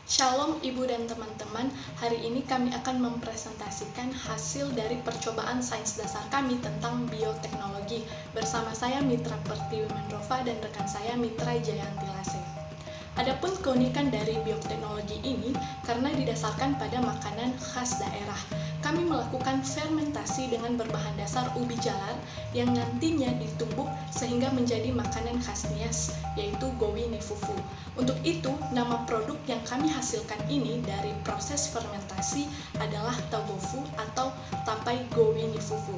Shalom Ibu dan teman-teman, hari ini kami akan mempresentasikan hasil dari percobaan sains dasar kami tentang bioteknologi bersama saya Mitra Pertiwi Mendrova dan rekan saya Mitra Jayanti Lase. Adapun keunikan dari bioteknologi ini karena didasarkan pada makanan khas daerah. Kami melakukan fermentasi dengan berbahan dasar ubi jalar yang nantinya ditumbuk sehingga menjadi makanan khas Nias, yaitu Gowi Nifufu. Untuk itu, nama produk yang kami hasilkan ini dari proses fermentasi adalah Tagofu atau Tapai Gowi Nifufu.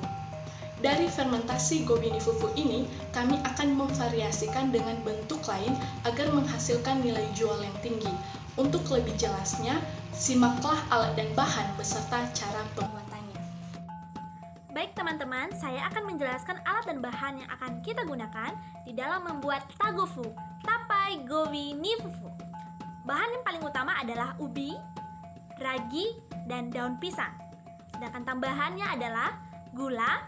Dari fermentasi Gowi Nifufu ini, kami akan memvariasikan dengan bentuk lain agar menghasilkan nilai jual yang tinggi. Untuk lebih jelasnya, simaklah alat dan bahan beserta cara pembuatannya. Baik teman-teman, saya akan menjelaskan alat dan bahan yang akan kita gunakan di dalam membuat Tagofu, Tapai Gowi Nifufu. Bahan yang paling utama adalah ubi, ragi, dan daun pisang. Sedangkan tambahannya adalah gula,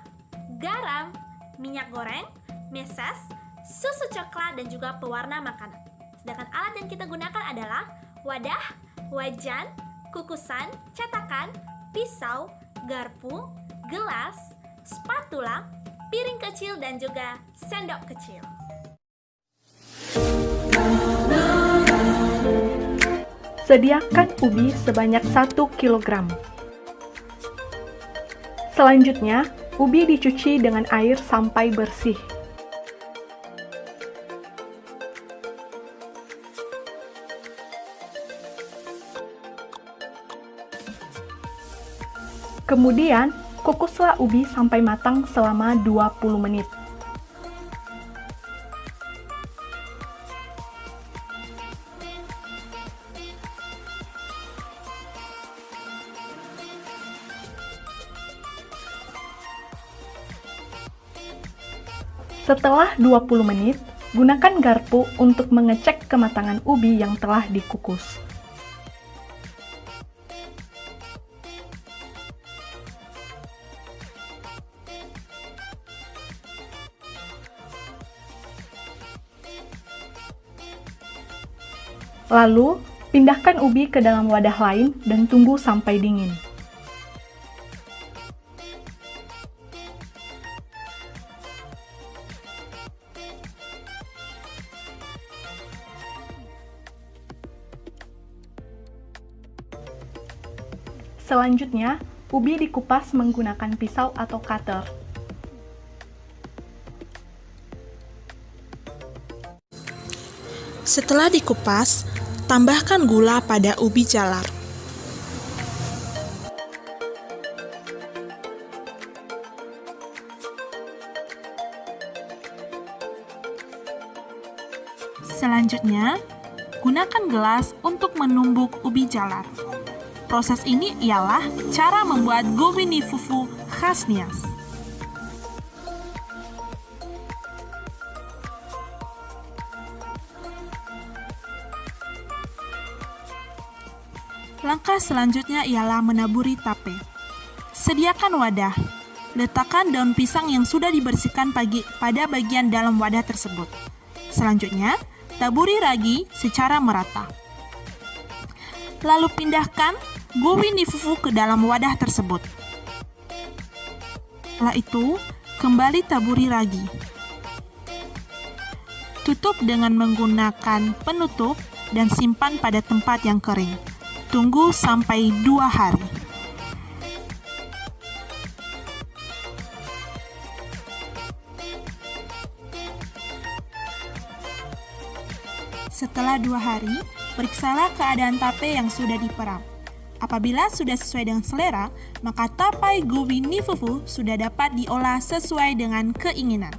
garam, minyak goreng, meses, susu coklat, dan juga pewarna makanan. Sedangkan alat yang kita gunakan adalah wadah, wajan, kukusan, cetakan, pisau, garpu, gelas, spatula, piring kecil, dan juga sendok kecil. Sediakan ubi sebanyak 1 kg. Selanjutnya, ubi dicuci dengan air sampai bersih. Kemudian, kukuslah ubi sampai matang selama 20 menit. Setelah 20 menit, gunakan garpu untuk mengecek kematangan ubi yang telah dikukus. Lalu, pindahkan ubi ke dalam wadah lain dan tunggu sampai dingin. Selanjutnya, ubi dikupas menggunakan pisau atau cutter. Setelah dikupas, tambahkan gula pada ubi jalar. Selanjutnya, gunakan gelas untuk menumbuk ubi jalar. Proses ini ialah cara membuat Gowi Nifufu khas Nias. Langkah selanjutnya ialah menaburi tape. Sediakan wadah. Letakkan daun pisang yang sudah dibersihkan pada bagian dalam wadah tersebut. Selanjutnya, taburi ragi secara merata. Lalu pindahkan Gowi Nifufu ke dalam wadah tersebut. Setelah itu, kembali taburi ragi. Tutup dengan menggunakan penutup dan simpan pada tempat yang kering. Tunggu sampai 2 hari. Setelah 2 hari, periksalah keadaan tape yang sudah diperap. Apabila sudah sesuai dengan selera, maka tapai Gowi Nifufu sudah dapat diolah sesuai dengan keinginan.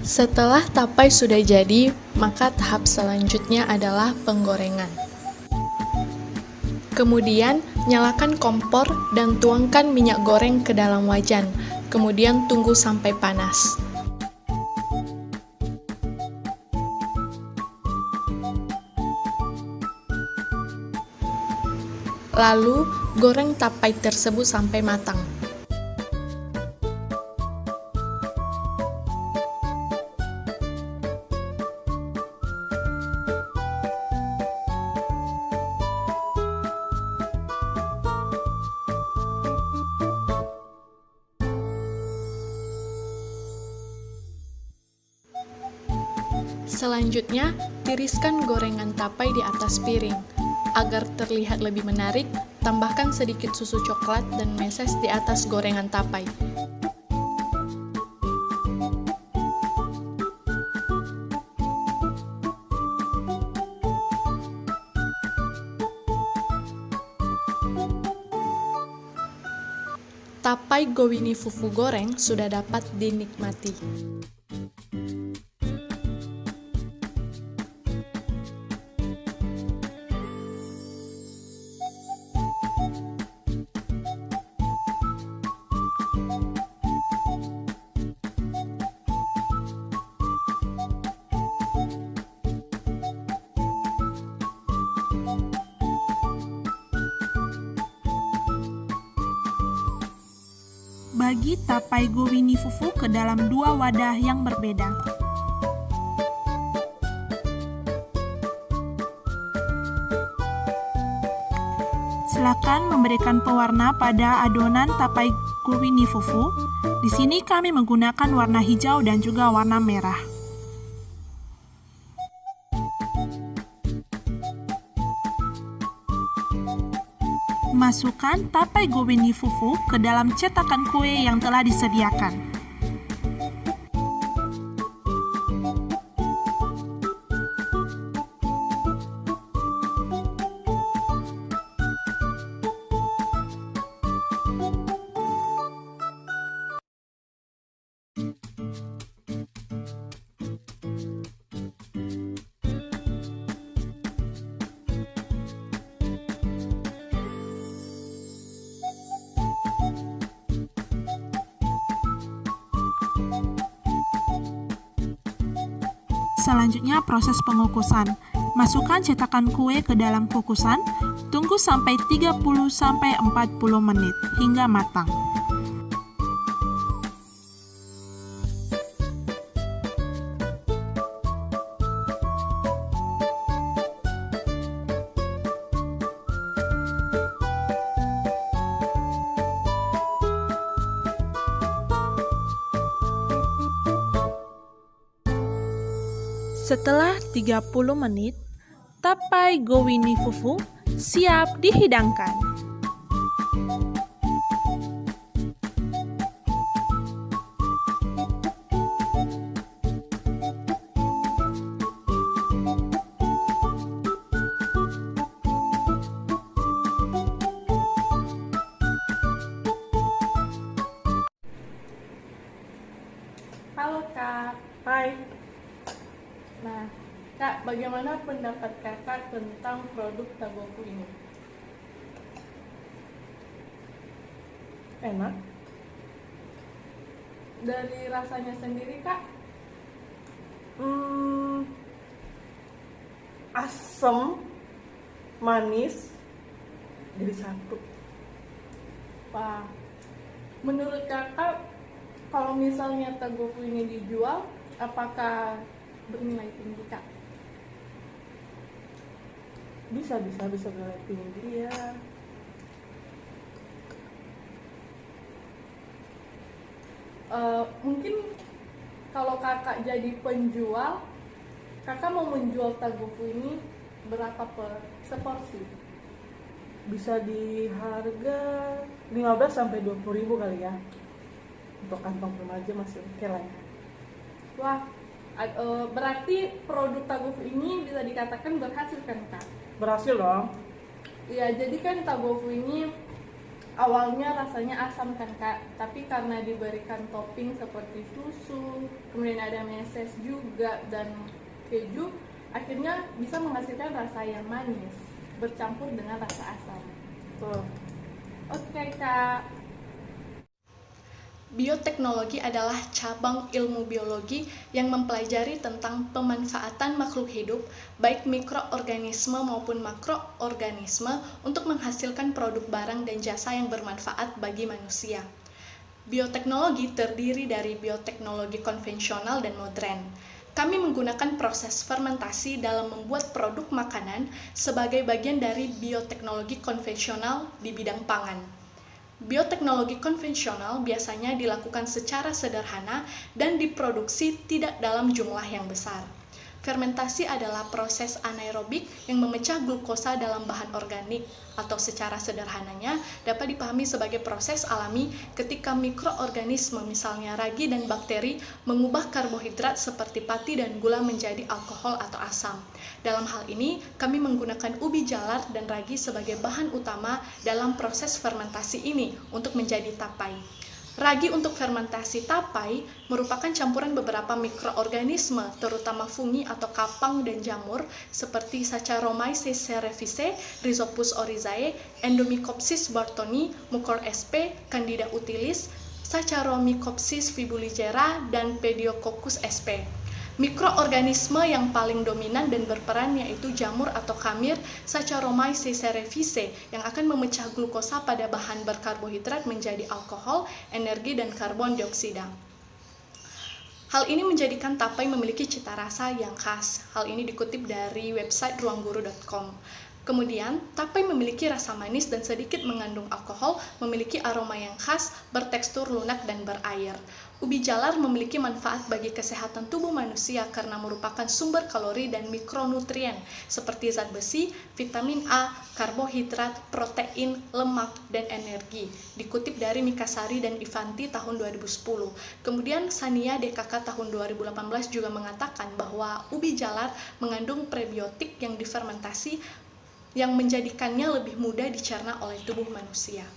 Setelah tapai sudah jadi, maka tahap selanjutnya adalah penggorengan. Kemudian, nyalakan kompor dan tuangkan minyak goreng ke dalam wajan. Kemudian tunggu sampai panas. Lalu, goreng tapai tersebut sampai matang. Selanjutnya, tiriskan gorengan tapai di atas piring. Agar terlihat lebih menarik, tambahkan sedikit susu coklat dan meses di atas gorengan tapai. Tapai gowini fufu goreng sudah dapat dinikmati. Bagi tapai gowini fufu ke dalam 2 wadah yang berbeda. Silakan memberikan pewarna pada adonan tapai gowini fufu. Di sini kami menggunakan warna hijau dan juga warna merah. Masukkan tapai gowini fufu ke dalam cetakan kue yang telah disediakan. Selanjutnya proses pengukusan. Masukkan cetakan kue ke dalam kukusan, tunggu sampai 30-40 menit hingga matang. Setelah 30 menit, tapai gowini fufu siap dihidangkan. Halo Kak. Hai, Nah, Kak, bagaimana pendapat Kakak tentang produk Tagofu ini? enak. Dari rasanya sendiri, Kak? Asam, manis, jadi satu. Wah, menurut Kakak, kalau misalnya Tagofu ini dijual, apakah bernilai tinggi, Kak? Bisa nilai tinggi ya. Mungkin kalau Kakak jadi penjual, Kakak mau menjual Tagofu ini berapa per seporsi? Bisa di harga 15-20 ribu kali ya. Untuk kantong remaja masih oke lah ya. Wah, berarti produk Tagofu ini bisa dikatakan berhasil kan, Kak? Berhasil dong. Iya, jadi kan Tagofu ini awalnya rasanya asam kan, Kak, tapi karena diberikan topping seperti susu, kemudian ada meses juga dan keju, akhirnya bisa menghasilkan rasa yang manis bercampur dengan rasa asam. Tuh. Oke, Kak. Bioteknologi adalah cabang ilmu biologi yang mempelajari tentang pemanfaatan makhluk hidup, baik mikroorganisme maupun makroorganisme, untuk menghasilkan produk barang dan jasa yang bermanfaat bagi manusia. Bioteknologi terdiri dari bioteknologi konvensional dan modern. Kami menggunakan proses fermentasi dalam membuat produk makanan sebagai bagian dari bioteknologi konvensional di bidang pangan. Bioteknologi konvensional biasanya dilakukan secara sederhana dan diproduksi tidak dalam jumlah yang besar. Fermentasi adalah proses anaerobik yang memecah glukosa dalam bahan organik, atau secara sederhananya dapat dipahami sebagai proses alami ketika mikroorganisme misalnya ragi dan bakteri mengubah karbohidrat seperti pati dan gula menjadi alkohol atau asam. Dalam hal ini, kami menggunakan ubi jalar dan ragi sebagai bahan utama dalam proses fermentasi ini untuk menjadi tapai. Ragi untuk fermentasi tapai merupakan campuran beberapa mikroorganisme, terutama fungi atau kapang dan jamur, seperti Saccharomyces cerevisiae, Rhizopus oryzae, Endomycopsis bartoni, Mucor sp, Candida utilis, Saccharomycopsis fibuligera, dan Pediococcus sp. Mikroorganisme yang paling dominan dan berperan yaitu jamur atau khamir Saccharomyces cerevisiae yang akan memecah glukosa pada bahan berkarbohidrat menjadi alkohol, energi, dan karbon dioksida. Hal ini menjadikan tapai memiliki cita rasa yang khas. Hal ini dikutip dari website ruangguru.com. Kemudian, tapai memiliki rasa manis dan sedikit mengandung alkohol, memiliki aroma yang khas, bertekstur lunak dan berair. Ubi jalar memiliki manfaat bagi kesehatan tubuh manusia karena merupakan sumber kalori dan mikronutrien seperti zat besi, vitamin A, karbohidrat, protein, lemak, dan energi. Dikutip dari Mikasari dan Ivanti tahun 2010. Kemudian Sania DKK tahun 2018 juga mengatakan bahwa ubi jalar mengandung prebiotik yang difermentasi yang menjadikannya lebih mudah dicerna oleh tubuh manusia.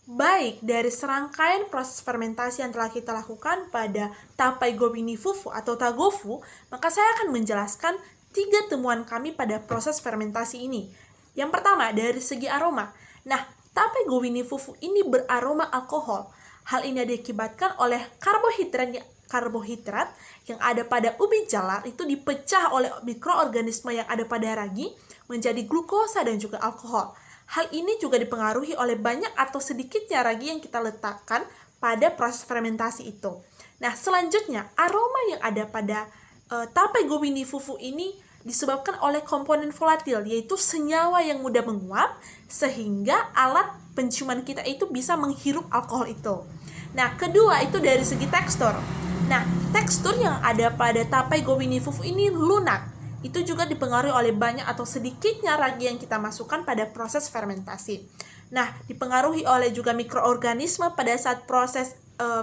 Baik, dari serangkaian proses fermentasi yang telah kita lakukan pada tapai gowi ni fufu atau tagofu, maka saya akan menjelaskan 3 temuan kami pada proses fermentasi ini. Yang pertama, dari segi aroma. Nah, tapai gowi ni fufu ini beraroma alkohol. Hal ini diakibatkan oleh karbohidrat yang ada pada ubi jalar itu dipecah oleh mikroorganisme yang ada pada ragi menjadi glukosa dan juga alkohol. Hal ini juga dipengaruhi oleh banyak atau sedikitnya ragi yang kita letakkan pada proses fermentasi itu. Nah, selanjutnya aroma yang ada pada tapai gowi ni fufu ini disebabkan oleh komponen volatil, yaitu senyawa yang mudah menguap sehingga alat penciuman kita itu bisa menghirup alkohol itu. Nah, kedua itu dari segi tekstur. Nah, tekstur yang ada pada tapai gowi ni fufu ini lunak. Itu juga dipengaruhi oleh banyak atau sedikitnya ragi yang kita masukkan pada proses fermentasi. Nah, dipengaruhi oleh juga mikroorganisme pada saat proses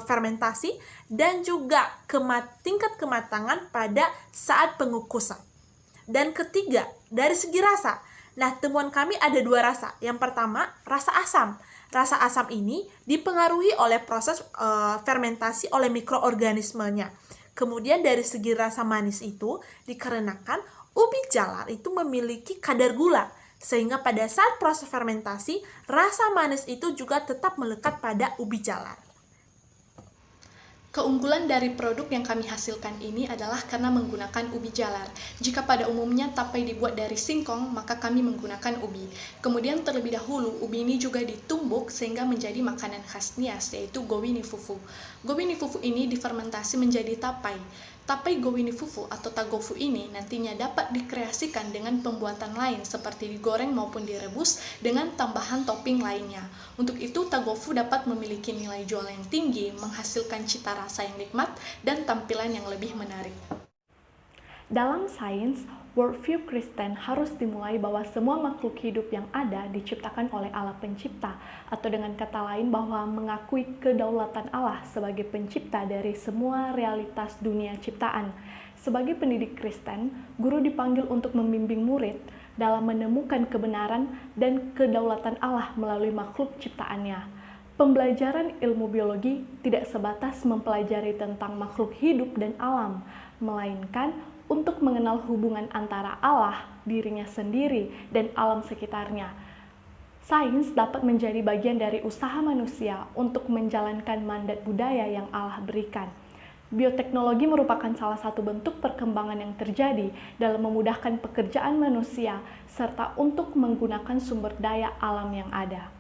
fermentasi dan juga tingkat kematangan pada saat pengukusan. Dan ketiga, dari segi rasa. Nah, temuan kami ada 2 rasa. Yang pertama, rasa asam. Rasa asam ini dipengaruhi oleh proses fermentasi oleh mikroorganismenya. Kemudian dari segi rasa manis itu dikarenakan ubi jalar itu memiliki kadar gula, sehingga pada saat proses fermentasi rasa manis itu juga tetap melekat pada ubi jalar. Keunggulan dari produk yang kami hasilkan ini adalah karena menggunakan ubi jalar. Jika pada umumnya tapai dibuat dari singkong, maka kami menggunakan ubi. Kemudian terlebih dahulu, ubi ini juga ditumbuk sehingga menjadi makanan khas Nias, yaitu gowi ni fufu. Gowi ni fufu ini difermentasi menjadi tapai. Tapai gowi ni fufu atau tagofu ini nantinya dapat dikreasikan dengan pembuatan lain seperti digoreng maupun direbus dengan tambahan topping lainnya. Untuk itu, tagofu dapat memiliki nilai jual yang tinggi, menghasilkan cita rasa yang nikmat, dan tampilan yang lebih menarik. Dalam sains, worldview Kristen harus dimulai bahwa semua makhluk hidup yang ada diciptakan oleh Allah pencipta, atau dengan kata lain bahwa mengakui kedaulatan Allah sebagai pencipta dari semua realitas dunia ciptaan. Sebagai pendidik Kristen, guru dipanggil untuk membimbing murid dalam menemukan kebenaran dan kedaulatan Allah melalui makhluk ciptaannya. Pembelajaran ilmu biologi tidak sebatas mempelajari tentang makhluk hidup dan alam, melainkan untuk mengenal hubungan antara Allah, dirinya sendiri, dan alam sekitarnya. Sains dapat menjadi bagian dari usaha manusia untuk menjalankan mandat budaya yang Allah berikan. Bioteknologi merupakan salah satu bentuk perkembangan yang terjadi dalam memudahkan pekerjaan manusia serta untuk menggunakan sumber daya alam yang ada.